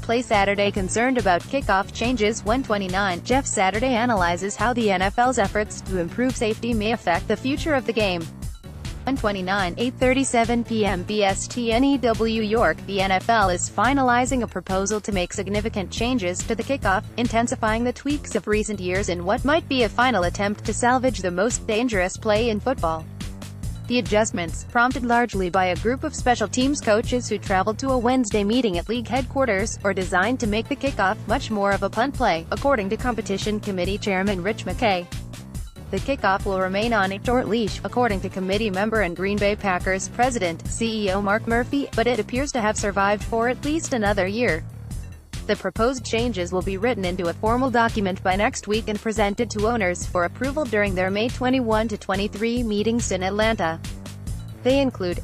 playSaturday concerned about kickoff changes. 129. Jeff Saturday analyzes how the NFL's efforts to improve safety may affect the future of the game. 129. 8:37 p.m. BSTNEW York The NFL is finalizing a proposal to make significant changes to the kickoff, intensifying the tweaks of recent years in what might be a final attempt to salvage the most dangerous play in football. The adjustments, prompted largely by a group of special teams coaches who traveled to a Wednesday meeting at league headquarters, are designed to make the kickoff much more of a punt play, according to Competition Committee Chairman Rich McKay. The kickoff will remain on a short leash, according to committee member and Green Bay Packers President, CEO Mark Murphy, but it appears to have survived for at least another year. The proposed changes will be written into a formal document by next week and presented to owners for approval during their May 21-23 meetings in Atlanta. They include,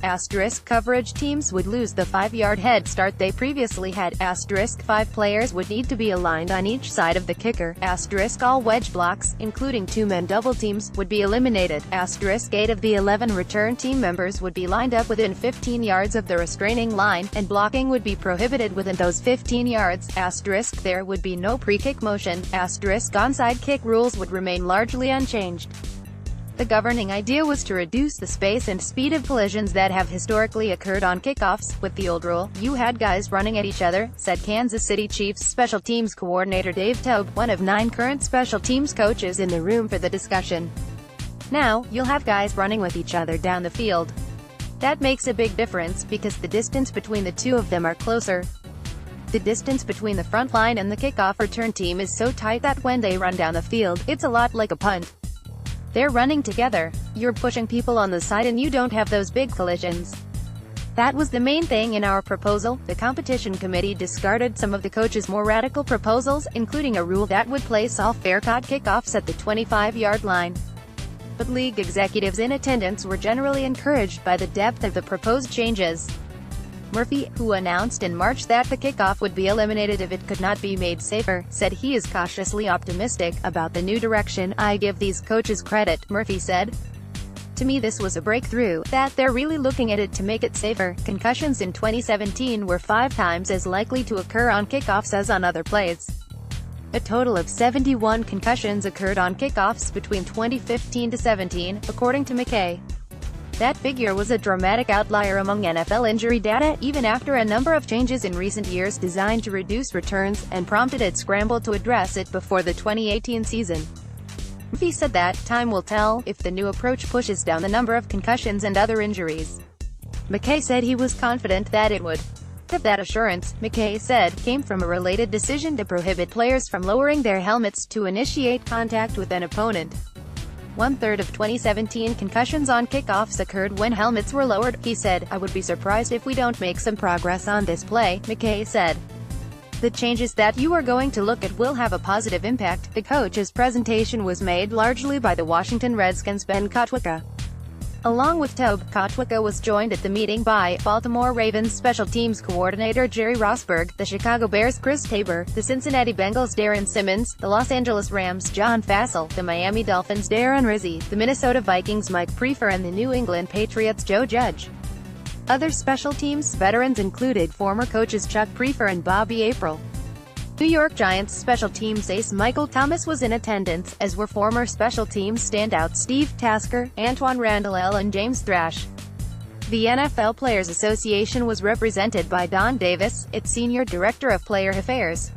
coverage teams would lose the 5-yard head start they previously had, 5 players would need to be aligned on each side of the kicker, all wedge blocks, including two-man double teams, would be eliminated, 8 of the 11 return team members would be lined up within 15 yards of the restraining line, and blocking would be prohibited within those 15 yards, there would be no pre-kick motion, onside kick rules would remain largely unchanged. The governing idea was to reduce the space and speed of collisions that have historically occurred on kickoffs. With the old rule, you had guys running at each other, said Kansas City Chiefs special teams coordinator Dave Toub, one of 9 current special teams coaches in the room for the discussion. Now, you'll have guys running with each other down the field. That makes a big difference, because the distance between the two of them are closer. The distance between the front line and the kickoff return team is so tight that when they run down the field, it's a lot like a punt. They're running together. You're pushing people on the side and you don't have those big collisions. That was the main thing in our proposal. The competition committee discarded some of the coach's more radical proposals, including a rule that would place all fair-caught kickoffs at the 25-yard line. But league executives in attendance were generally encouraged by the depth of the proposed changes. Murphy, who announced in March that the kickoff would be eliminated if it could not be made safer, said he is cautiously optimistic about the new direction. I give these coaches credit, Murphy said. To me this was a breakthrough, that they're really looking at it to make it safer. Concussions in 2017 were 5 times as likely to occur on kickoffs as on other plays. A total of 71 concussions occurred on kickoffs between 2015-17, according to McKay. That figure was a dramatic outlier among NFL injury data, even after a number of changes in recent years designed to reduce returns, and prompted a scramble to address it before the 2018 season. Murphy said that, time will tell, if the new approach pushes down the number of concussions and other injuries. McKay said he was confident that it would. That assurance, McKay said, came from a related decision to prohibit players from lowering their helmets to initiate contact with an opponent. 1/3 of 2017 concussions on kickoffs occurred when helmets were lowered, he said. I would be surprised if we don't make some progress on this play, McKay said. The changes that you are going to look at will have a positive impact. The coach's presentation was made largely by the Washington Redskins' Ben Kotwica. Along with Toub, Kotwica was joined at the meeting by Baltimore Ravens special teams coordinator Jerry Rosburg, the Chicago Bears' Chris Tabor, the Cincinnati Bengals' Darren Simmons, the Los Angeles Rams' John Fassel, the Miami Dolphins' Darren Rizzi, the Minnesota Vikings' Mike Prefer, and the New England Patriots' Joe Judge. Other special teams veterans included former coaches Chuck Prefer and Bobby April. New York Giants special teams ace Michael Thomas was in attendance, as were former special teams standouts Steve Tasker, Antoine Randall and James Thrash. The NFL Players Association was represented by Don Davis, its Senior Director of Player Affairs.